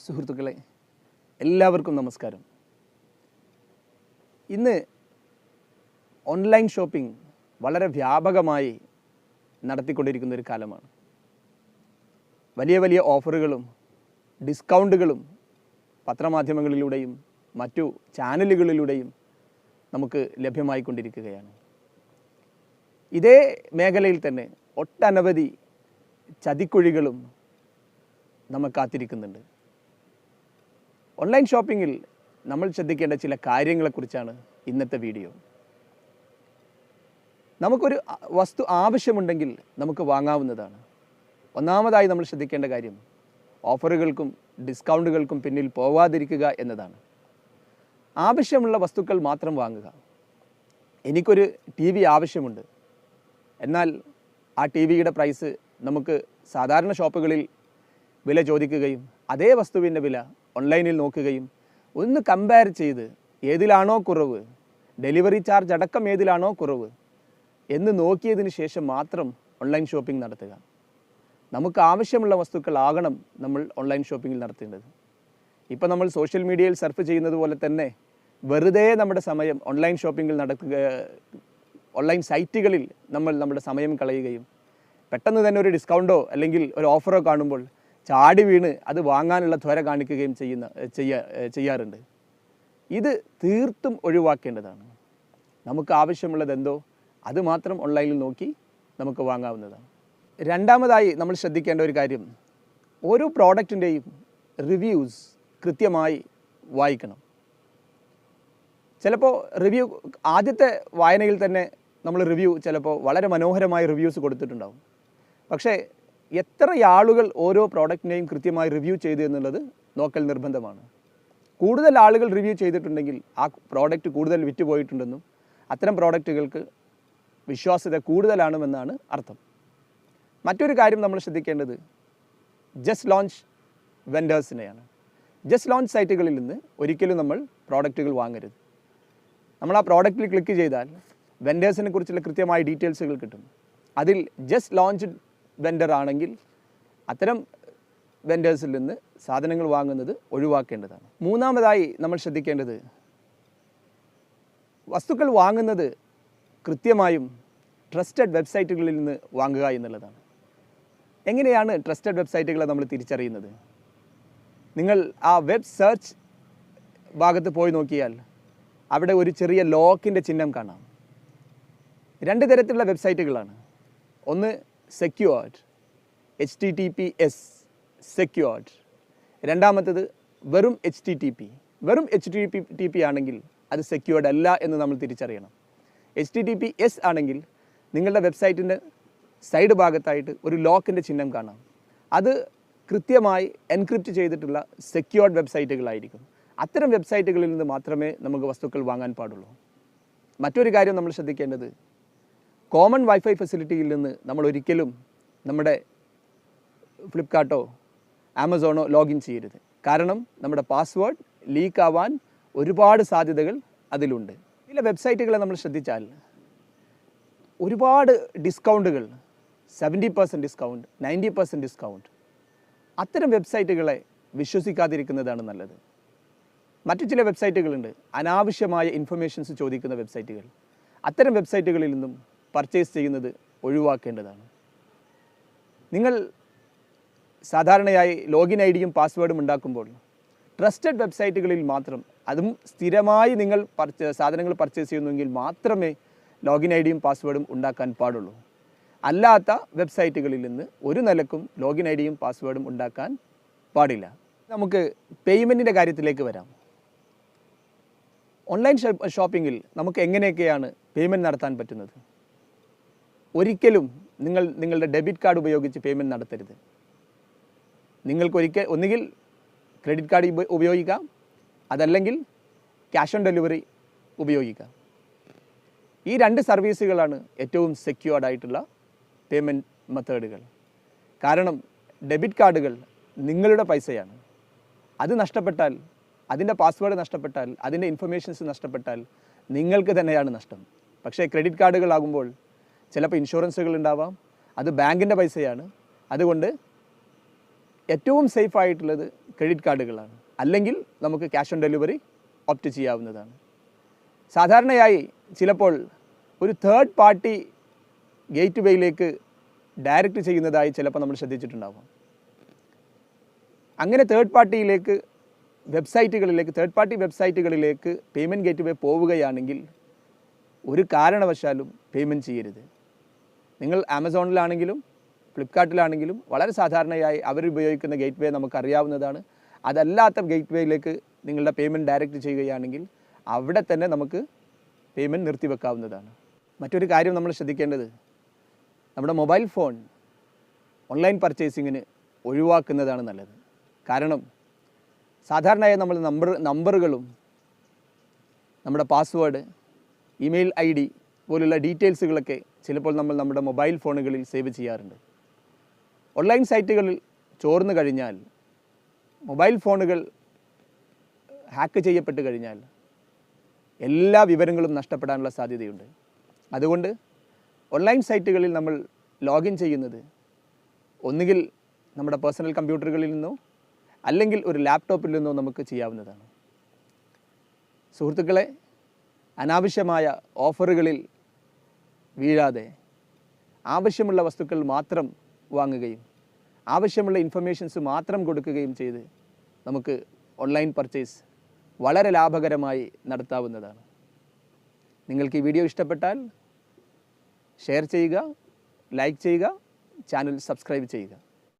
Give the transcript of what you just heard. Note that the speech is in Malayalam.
സുഹൃത്തുക്കളെ, എല്ലാവർക്കും നമസ്കാരം. ഇന്ന് ഓൺലൈൻ ഷോപ്പിംഗ് വളരെ വ്യാപകമായി നടത്തിക്കൊണ്ടിരിക്കുന്ന ഒരു കാലമാണ്. വലിയ വലിയ ഓഫറുകളും ഡിസ്കൗണ്ടുകളും പത്രമാധ്യമങ്ങളിലൂടെയും മറ്റു ചാനലുകളിലൂടെയും നമുക്ക് ലഭ്യമായിക്കൊണ്ടിരിക്കുകയാണ്. ഇതേ മേഖലയിൽ തന്നെ ഒട്ടനവധി ചതിക്കുഴികളും നമ്മെ കാത്തിരിക്കുന്നുണ്ട്. ഓൺലൈൻ ഷോപ്പിങ്ങിൽ നമ്മൾ ശ്രദ്ധിക്കേണ്ട ചില കാര്യങ്ങളെക്കുറിച്ചാണ് ഇന്നത്തെ വീഡിയോ. നമുക്കൊരു വസ്തു ആവശ്യമുണ്ടെങ്കിൽ നമുക്ക് വാങ്ങാവുന്നതാണ്. ഒന്നാമതായി നമ്മൾ ശ്രദ്ധിക്കേണ്ട കാര്യം ഓഫറുകൾക്കും ഡിസ്കൗണ്ടുകൾക്കും പിന്നിൽ പോവാതിരിക്കുക എന്നതാണ്. ആവശ്യമുള്ള വസ്തുക്കൾ മാത്രം വാങ്ങുക. എനിക്കൊരു TV ആവശ്യമുണ്ട്, എന്നാൽ ആ TVയുടെ പ്രൈസ് നമുക്ക് സാധാരണ ഷോപ്പുകളിൽ വില ചോദിക്കുകയും അതേ വസ്തുവിൻ്റെ വില ഓൺലൈനിൽ നോക്കുകയും ഒന്ന് കമ്പയർ ചെയ്ത് ഏതിലാണോ കുറവ്, ഡെലിവറി ചാർജ് അടക്കം ഏതിലാണോ കുറവ് എന്ന് നോക്കിയതിന് ശേഷം മാത്രം ഓൺലൈൻ ഷോപ്പിംഗ് നടത്തുക. നമുക്ക് ആവശ്യമുള്ള വസ്തുക്കളാകണം നമ്മൾ ഓൺലൈൻ ഷോപ്പിങ്ങിൽ നടത്തേണ്ടത്. ഇപ്പോൾ നമ്മൾ സോഷ്യൽ മീഡിയയിൽ സർഫ് ചെയ്യുന്നത് പോലെ തന്നെ വെറുതെ നമ്മുടെ സമയം ഓൺലൈൻ ഷോപ്പിങ്ങിൽ ഓൺലൈൻ സൈറ്റുകളിൽ നമ്മുടെ സമയം കളയുകയും പെട്ടെന്ന് തന്നെ ഒരു ഡിസ്കൗണ്ടോ അല്ലെങ്കിൽ ഒരു ഓഫറോ കാണുമ്പോൾ ചാടി വീണ് അത് വാങ്ങാനുള്ള ത്വര കാണിക്കുകയും ചെയ്യാറുണ്ട്. ഇത് തീർത്തും ഒഴിവാക്കേണ്ടതാണ്. നമുക്ക് ആവശ്യമുള്ളത് എന്തോ അത് മാത്രം ഓൺലൈനിൽ നോക്കി നമുക്ക് വാങ്ങാവുന്നതാണ്. രണ്ടാമതായി നമ്മൾ ശ്രദ്ധിക്കേണ്ട ഒരു കാര്യം, ഓരോ പ്രോഡക്റ്റിൻ്റെയും റിവ്യൂസ് കൃത്യമായി വായിക്കണം. ചിലപ്പോൾ റിവ്യൂ ആദ്യത്തെ വായനയിൽ തന്നെ നമ്മൾ റിവ്യൂ ചിലപ്പോൾ വളരെ മനോഹരമായ റിവ്യൂസ് കൊടുത്തിട്ടുണ്ടാവും. പക്ഷേ എത്ര ആളുകൾ ഓരോ പ്രോഡക്റ്റിനെയും കൃത്യമായി റിവ്യൂ ചെയ്തു എന്നുള്ളത് നോക്കൽ നിർബന്ധമാണ്. കൂടുതൽ ആളുകൾ റിവ്യൂ ചെയ്തിട്ടുണ്ടെങ്കിൽ ആ പ്രോഡക്റ്റ് കൂടുതൽ വിറ്റുപോയിട്ടുണ്ടെന്നും അത്തരം പ്രോഡക്റ്റുകൾക്ക് വിശ്വാസ്യത കൂടുതലാണെന്നാണ് അർത്ഥം. മറ്റൊരു കാര്യം നമ്മൾ ശ്രദ്ധിക്കേണ്ടത് ജസ്റ്റ് ലോഞ്ച് വെൻഡേഴ്സിനെയാണ്. ജസ്റ്റ് ലോഞ്ച് സൈറ്റുകളിൽ നിന്ന് ഒരിക്കലും നമ്മൾ പ്രോഡക്റ്റുകൾ വാങ്ങരുത്. നമ്മൾ ആ പ്രോഡക്റ്റിൽ ക്ലിക്ക് ചെയ്താൽ വെൻഡേഴ്സിനെ കുറിച്ചുള്ള കൃത്യമായ ഡീറ്റെയിൽസുകൾ കിട്ടും. അതിൽ ജസ്റ്റ് ലോഞ്ച് വെൻഡർ ആണെങ്കിൽ അത്തരം വെൻഡേഴ്സിൽ നിന്ന് സാധനങ്ങൾ വാങ്ങുന്നത് ഒഴിവാക്കേണ്ടതാണ്. മൂന്നാമതായി നമ്മൾ ശ്രദ്ധിക്കേണ്ടത് വസ്തുക്കൾ വാങ്ങുന്നത് കൃത്യമായും ട്രസ്റ്റഡ് വെബ്സൈറ്റുകളിൽ നിന്ന് വാങ്ങുക എന്നുള്ളതാണ്. എങ്ങനെയാണ് ട്രസ്റ്റഡ് വെബ്സൈറ്റുകളെ നമ്മൾ തിരിച്ചറിയുന്നത്? നിങ്ങൾ ആ വെബ് സെർച്ച് ഭാഗത്ത് പോയി നോക്കിയാൽ അവിടെ ഒരു ചെറിയ ലോക്കിൻ്റെ ചിഹ്നം കാണാം. രണ്ട് തരത്തിലുള്ള വെബ്സൈറ്റുകളാണ്. ഒന്ന് സെക്യൂർഡ്, HTTPS സെക്യൂർഡ്. രണ്ടാമത്തേത് വെറും HTTP. വെറും HTTP ആണെങ്കിൽ അത് സെക്യൂർഡ് അല്ല എന്ന് നമ്മൾ തിരിച്ചറിയണം. HTTPS ആണെങ്കിൽ നിങ്ങളുടെ വെബ്സൈറ്റിൻ്റെ സൈഡ് ഭാഗത്തായിട്ട് ഒരു ലോക്കിൻ്റെ ചിഹ്നം കാണാം. അത് കൃത്യമായി എൻക്രിപ്റ്റ് ചെയ്തിട്ടുള്ള സെക്യൂർഡ് വെബ്സൈറ്റുകളായിരിക്കും. അത്തരം വെബ്സൈറ്റുകളിൽ നിന്ന് മാത്രമേ നമുക്ക് വസ്തുക്കൾ വാങ്ങാൻ പാടുള്ളൂ. മറ്റൊരു കാര്യം നമ്മൾ ശ്രദ്ധിക്കേണ്ടത് കോമൺ വൈഫൈ ഫെസിലിറ്റിയിൽ നിന്ന് നമ്മൾ ഒരിക്കലും നമ്മുടെ ഫ്ലിപ്കാർട്ടോ ആമസോണോ ലോഗിൻ ചെയ്യരുത്. കാരണം നമ്മുടെ പാസ്വേഡ് ലീക്ക് ആവാൻ ഒരുപാട് സാധ്യതകൾ അതിലുണ്ട്. ചില വെബ്സൈറ്റുകളെ നമ്മൾ ശ്രദ്ധിച്ചാൽ ഒരുപാട് ഡിസ്കൗണ്ടുകൾ, 70% ഡിസ്കൗണ്ട്, 90% ഡിസ്കൗണ്ട്, അത്തരം വെബ്സൈറ്റുകളെ വിശ്വസിക്കാതിരിക്കുന്നതാണ് നല്ലത്. മറ്റു ചില വെബ്സൈറ്റുകളുണ്ട് അനാവശ്യമായ ഇൻഫർമേഷൻസ് ചോദിക്കുന്ന വെബ്സൈറ്റുകൾ. അത്തരം വെബ്സൈറ്റുകളിൽ നിന്നും പർച്ചേസ് ചെയ്യുന്നത് ഒഴിവാക്കേണ്ടതാണ്. നിങ്ങൾ സാധാരണയായി ലോഗിൻ ഐഡിയും പാസ്വേഡും ഉണ്ടാക്കുമ്പോൾ ട്രസ്റ്റഡ് വെബ്സൈറ്റുകളിൽ മാത്രം, അതും സ്ഥിരമായി നിങ്ങൾ സാധനങ്ങൾ പർച്ചേസ് ചെയ്യുന്നുവെങ്കിൽ മാത്രമേ ലോഗിൻ ഐഡിയും പാസ്വേഡും ഉണ്ടാക്കാൻ പാടുള്ളൂ. അല്ലാത്ത വെബ്സൈറ്റുകളിൽ നിന്ന് ഒരു നിലക്കും ലോഗിൻ ഐഡിയും പാസ്വേഡും ഉണ്ടാക്കാൻ പാടില്ല. നമുക്ക് പേയ്മെൻറ്റിൻ്റെ കാര്യത്തിലേക്ക് വരാം. ഓൺലൈൻ ഷോപ്പിങ്ങിൽ നമുക്ക് എങ്ങനെയൊക്കെയാണ് പേയ്മെൻറ്റ് നടത്താൻ പറ്റുന്നത്? ഒരിക്കലും നിങ്ങളുടെ ഡെബിറ്റ് കാർഡ് ഉപയോഗിച്ച് പേയ്മെൻറ്റ് നടത്തരുത്. നിങ്ങൾക്ക് ഒന്നുകിൽ ക്രെഡിറ്റ് കാർഡ് ഉപയോഗിക്കാം, അതല്ലെങ്കിൽ ക്യാഷ് ഓൺ ഡെലിവറി ഉപയോഗിക്കാം. ഈ രണ്ട് സർവീസുകളാണ് ഏറ്റവും സെക്യൂർഡ് ആയിട്ടുള്ള പേയ്മെൻറ്റ് മെത്തേഡുകൾ. കാരണം ഡെബിറ്റ് കാർഡുകൾ നിങ്ങളുടെ പൈസയാണ്. അത് നഷ്ടപ്പെട്ടാൽ, അതിൻ്റെ പാസ്വേഡ് നഷ്ടപ്പെട്ടാൽ, അതിൻ്റെ ഇൻഫർമേഷൻസ് നഷ്ടപ്പെട്ടാൽ നിങ്ങൾക്ക് തന്നെയാണ് നഷ്ടം. പക്ഷേ ക്രെഡിറ്റ് കാർഡുകളാകുമ്പോൾ ചിലപ്പോൾ ഇൻഷുറൻസുകൾ ഉണ്ടാവാം, അത് ബാങ്കിൻ്റെ പൈസയാണ്. അതുകൊണ്ട് ഏറ്റവും സേഫ് ആയിട്ടുള്ളത് ക്രെഡിറ്റ് കാർഡുകളാണ്. അല്ലെങ്കിൽ നമുക്ക് ക്യാഷ് ഓൺ ഡെലിവറി ഓപ്റ്റ് ചെയ്യാവുന്നതാണ്. സാധാരണയായി ചിലപ്പോൾ ഒരു തേർഡ് പാർട്ടി ഗേറ്റ് വേയിലേക്ക് ഡയറക്റ്റ് ചെയ്യുന്നതായി ചിലപ്പോൾ നമ്മൾ ശ്രദ്ധിച്ചിട്ടുണ്ടാകും. അങ്ങനെ തേർഡ് പാർട്ടി വെബ്സൈറ്റുകളിലേക്ക് പേയ്മെൻറ്റ് ഗേറ്റ് വേ പോവുകയാണെങ്കിൽ ഒരു കാരണവശാലും പേയ്മെൻറ്റ് ചെയ്യരുത്. നിങ്ങൾ ആമസോണിലാണെങ്കിലും ഫ്ലിപ്കാർട്ടിലാണെങ്കിലും വളരെ സാധാരണയായി അവരുപയോഗിക്കുന്ന ഗേറ്റ് വേ നമുക്കറിയാവുന്നതാണ്. അതല്ലാത്ത ഗേറ്റ് വേയിലേക്ക് നിങ്ങളുടെ പേയ്മെൻറ്റ് ഡയറക്റ്റ് ചെയ്യുകയാണെങ്കിൽ അവിടെ തന്നെ നമുക്ക് പേയ്മെൻറ്റ് നിർത്തിവെക്കാവുന്നതാണ്. മറ്റൊരു കാര്യം നമ്മൾ ശ്രദ്ധിക്കേണ്ടത്, നമ്മുടെ മൊബൈൽ ഫോൺ ഓൺലൈൻ പർച്ചേസിങ്ങിന് ഒഴിവാക്കുന്നതാണ് നല്ലത്. കാരണം സാധാരണയായി നമ്മൾ നമ്പറുകളും നമ്മുടെ പാസ്വേഡ്, ഇമെയിൽ ID പോലുള്ള ഡീറ്റെയിൽസുകളൊക്കെ ചിലപ്പോൾ നമ്മൾ നമ്മുടെ മൊബൈൽ ഫോണുകളിൽ സേവ് ചെയ്യാറുണ്ട്. ഓൺലൈൻ സൈറ്റുകളിൽ ചോർന്നു കഴിഞ്ഞാൽ, മൊബൈൽ ഫോണുകൾ ഹാക്ക് ചെയ്യപ്പെട്ട് കഴിഞ്ഞാൽ എല്ലാ വിവരങ്ങളും നഷ്ടപ്പെടാനുള്ള സാധ്യതയുണ്ട്. അതുകൊണ്ട് ഓൺലൈൻ സൈറ്റുകളിൽ നമ്മൾ ലോഗിൻ ചെയ്യുന്നത് ഒന്നുകിൽ നമ്മുടെ പേഴ്സണൽ കമ്പ്യൂട്ടറുകളിൽ നിന്നോ അല്ലെങ്കിൽ ഒരു ലാപ്ടോപ്പിൽ നിന്നോ നമുക്ക് ചെയ്യാവുന്നതാണ്. സുഹൃത്തുക്കളെ, അനാവശ്യമായ ഓഫറുകളിൽ വീഴാതെ ആവശ്യമുള്ള വസ്തുക്കൾ മാത്രം വാങ്ങുകയും ആവശ്യമുള്ള ഇൻഫർമേഷൻസ് മാത്രം കൊടുക്കുകയും ചെയ്ത് നമുക്ക് ഓൺലൈൻ പർച്ചേസ് വളരെ ലാഭകരമായി നടത്താവുന്നതാണ്. നിങ്ങൾക്ക് ഈ വീഡിയോ ഇഷ്ടപ്പെട്ടാൽ ഷെയർ ചെയ്യുക, ലൈക്ക് ചെയ്യുക, ചാനൽ സബ്സ്ക്രൈബ് ചെയ്യുക.